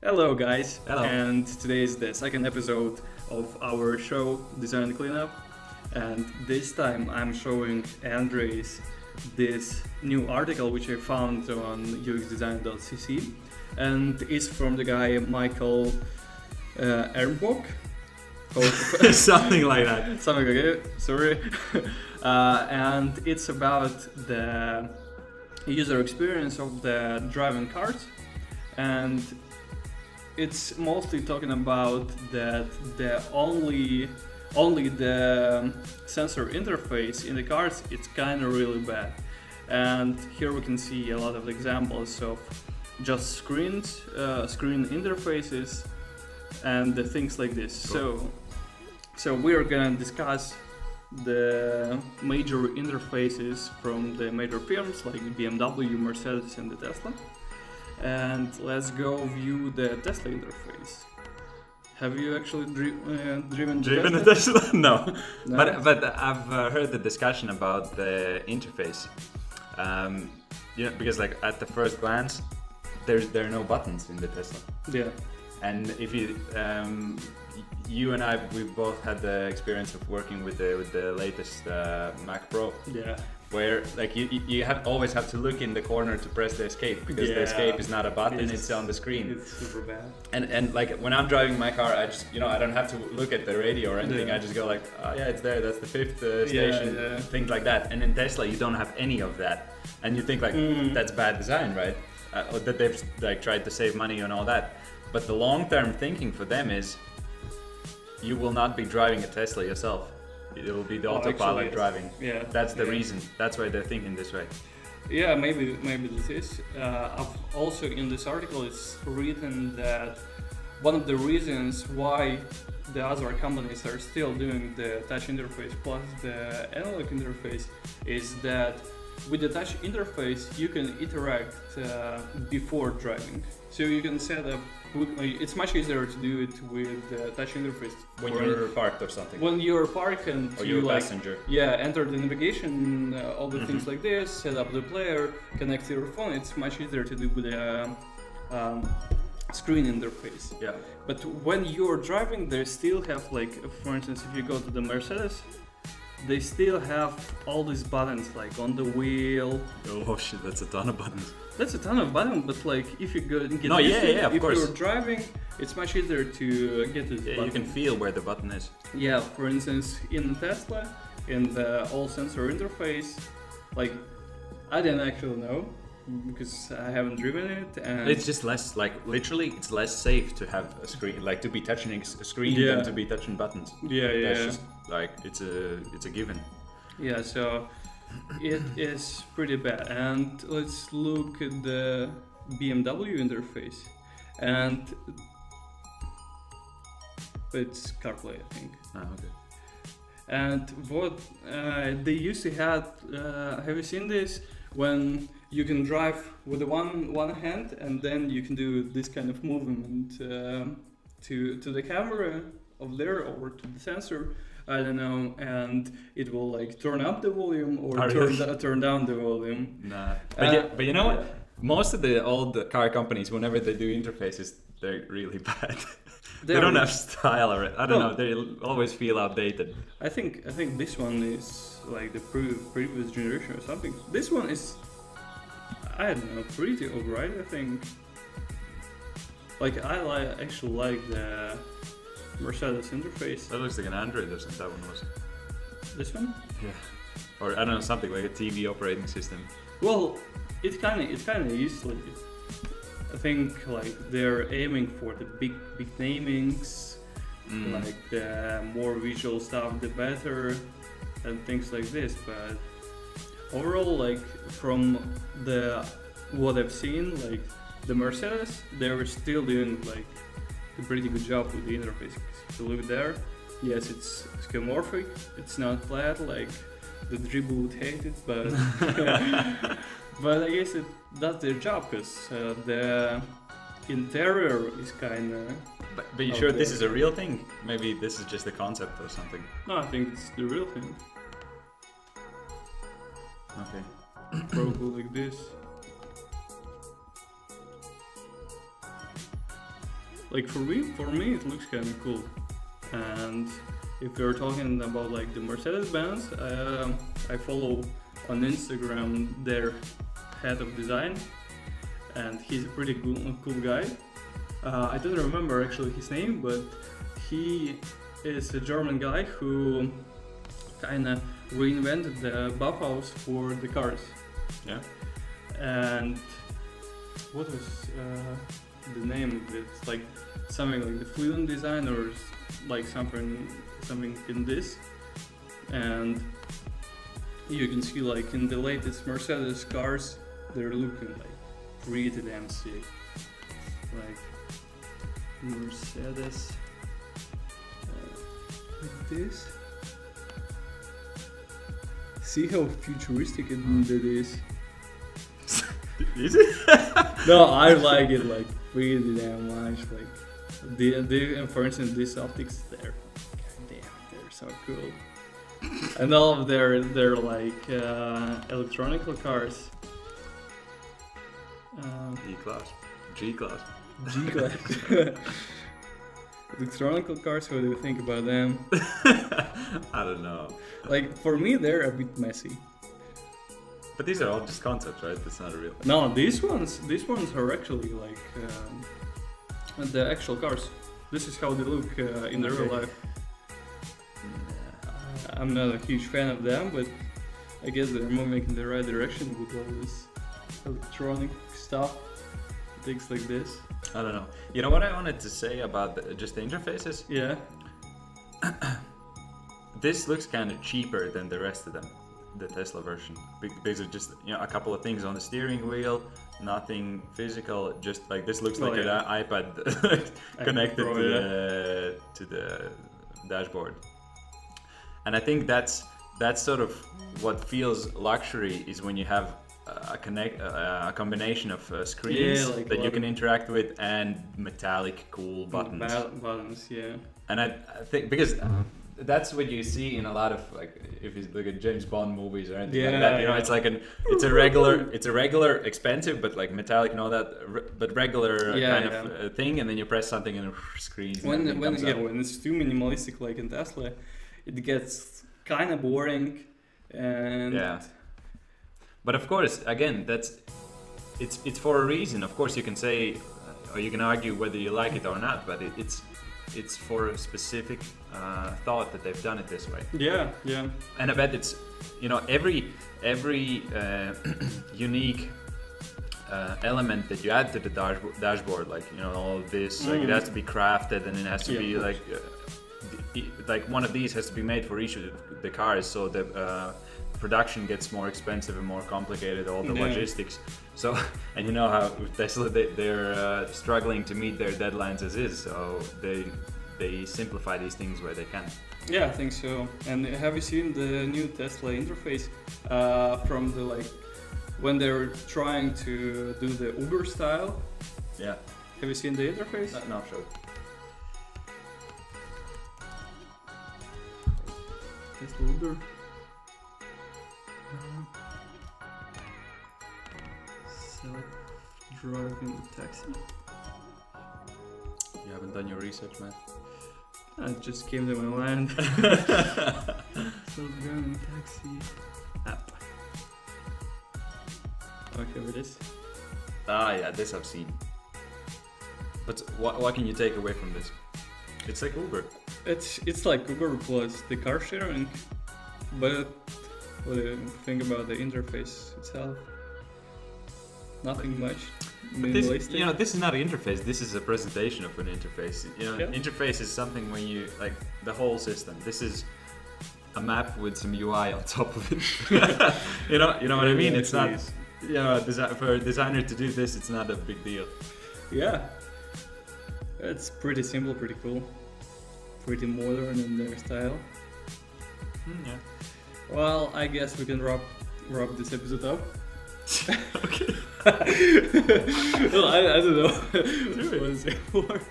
Hello, guys. Hello. And today is the second episode of our show, Design Cleanup. And this time I'm showing Andres this new article which I found on uxdesign.cc. And it's from the guy Michael Ernbach. Something like that. Something like it, sorry. And it's about the user experience of the driving cars. And it's mostly talking about that the only the sensor interface in the cars, it's kind of really bad. And here we can see a lot of examples of just screen interfaces and the things like this. Cool. So we're gonna discuss the major interfaces from the major firms like BMW, Mercedes, and the Tesla. And let's go view the Tesla interface. Have you actually driven a Tesla? Tesla? No. No? But I've heard the discussion about the interface. Because like at the first glance, there are no buttons in the Tesla. Yeah. And if you and I, we've both had the experience of working with the latest Mac Pro. Yeah. Where like you always have to look in the corner to press the escape because the escape is not a button, it's on the screen. It's super bad. And like when I'm driving my car, I just I don't have to look at the radio or anything. Yeah. I just go like, oh yeah, it's there. That's the fifth station. Yeah. Things like that. And in Tesla, you don't have any of that, and you think like that's bad design, right? Or that they've like tried to save money and all that. But the long-term thinking for them is, you will not be driving a Tesla yourself. It will be the autopilot actually, driving. Yeah. That's the reason. That's why they're thinking this way. Yeah, maybe this is. Also in this article, it's written that one of the reasons why the other companies are still doing the touch interface plus the analog interface is that with the touch interface you can interact before driving. So you can set up. It's much easier to do it with the touch interface When you're parked or something. When you're parked and or you you're a like passenger. enter the navigation, all the things like this, set up the player, connect to your phone. It's much easier to do with a screen interface. Yeah. But when you're driving, they still have like, for instance, if you go to the Mercedes, they still have all these buttons like on the wheel. Oh shit, that's a ton of buttons. That's a ton of buttons, but like if you go and get of if course. you're driving, it's much easier to get to the button. You can feel where the button is. Yeah, for instance, in Tesla, in the all sensor interface, like I didn't actually know because I haven't driven it, and It's just less, like literally, it's less safe to have a screen, like to be touching a screen Yeah. than to be touching buttons. yeah. That's just like it's a given. Yeah, so it is pretty bad. And let's look at the BMW interface, and it's CarPlay, I think. Okay. And what they used to have you seen this? When you can drive with the one hand and then you can do this kind of movement to the camera of there or to the sensor, I don't know, and it will like turn up the volume or turn down the volume. Nah. But you know what? Most of the old car companies, whenever they do interfaces, they're really bad. They don't have style or I don't know. They always feel outdated. I think this one is like the previous generation or something. This one is, I don't know, pretty alright. I think. Like I actually like the Mercedes interface. That looks like an Android or something. That one was. This one? Yeah. Or I don't know, something like a TV operating system. Well, it kind of is like. I think like they're aiming for the big namings, like the more visual stuff the better, and things like this. But overall, like from what I've seen, like the Mercedes, they're still doing like a pretty good job with the interface. If you look there, yes, it's skeuomorphic. It's not flat like the dribble would hate it, but but I guess it does their job because the interior is kind of. But you sure this is a real thing? Maybe this is just a concept or something. No, I think it's the real thing. Okay. Probably like this. like for me, it looks kind of cool. And if you're talking about like the Mercedes-Benz, I follow on Instagram their head of design, and he's a pretty cool guy. I don't remember actually his name, but he is a German guy who kind of reinvented the Bauhaus for the cars. Yeah. And what was the name of it? It's like something like the Fluent Design or like something in this. And you can see like in the latest Mercedes cars, they're looking like pretty damn sick. Like Mercedes like this. See how futuristic it is. Is it? No, I like it like pretty damn much. Like the for instance, these optics, they're so cool. And all of their like electronic cars. E-Class, G-Class. G-Class. Electronic cars, what do you think about them? I don't know. Like, for me, they're a bit messy. But these are all just concepts, right? That's not real. No, these ones are actually like the actual cars. This is how they look in the real life. I'm not a huge fan of them, but I guess they're moving in the right direction with all this electronic stuff, things like this. I don't know. You know what I wanted to say about just the interfaces? Yeah. This looks kind of cheaper than the rest of them, the Tesla version. These are just a couple of things on the steering wheel, nothing physical. Just like this looks like an iPad connected to the dashboard. And I think that's sort of what feels luxury is when you have a combination of screens that you can interact with and metallic cool buttons. Buttons, yeah. And I think because that's what you see in a lot of like if you look at James Bond movies or anything like that. It's like it's a regular expensive but like metallic and all that, but regular kind of thing, and then you press something and screens. When it's too minimalistic like in Tesla, it gets kind of boring. And but of course, again, it's for a reason. Of course, you can say, or you can argue whether you like it or not, but it's for a specific thought that they've done it this way. Yeah. And I bet it's every unique element that you add to the dashboard, like all of this, like it has to be crafted, and it has to be like one of these has to be made for each of the cars, so the production gets more expensive and more complicated, all the logistics. So, and you know how with Tesla they're struggling to meet their deadlines as is, so they simplify these things where they can. Yeah, I think so. And have you seen the new Tesla interface from the like when they're trying to do the Uber style? Yeah. Have you seen the interface? No, sure. Tesla Uber. Self-driving taxi. You haven't done your research, man. It just came to my mind. Self-driving taxi app. Oh, here it is. Yeah, this I've seen. But what can you take away from this? It's like Uber. It's like Uber plus the car sharing, but what do you think about the interface itself? Nothing much. But this is not an interface. This is a presentation of an interface. Interface is something when you like the whole system. This is a map with some UI on top of it. you know what I mean? It's not. For a designer to do this, it's not a big deal. Yeah, it's pretty simple, pretty cool, pretty modern in their style. Yeah. Well, I guess we can wrap this episode up. Okay. Well, I don't know. What to say more.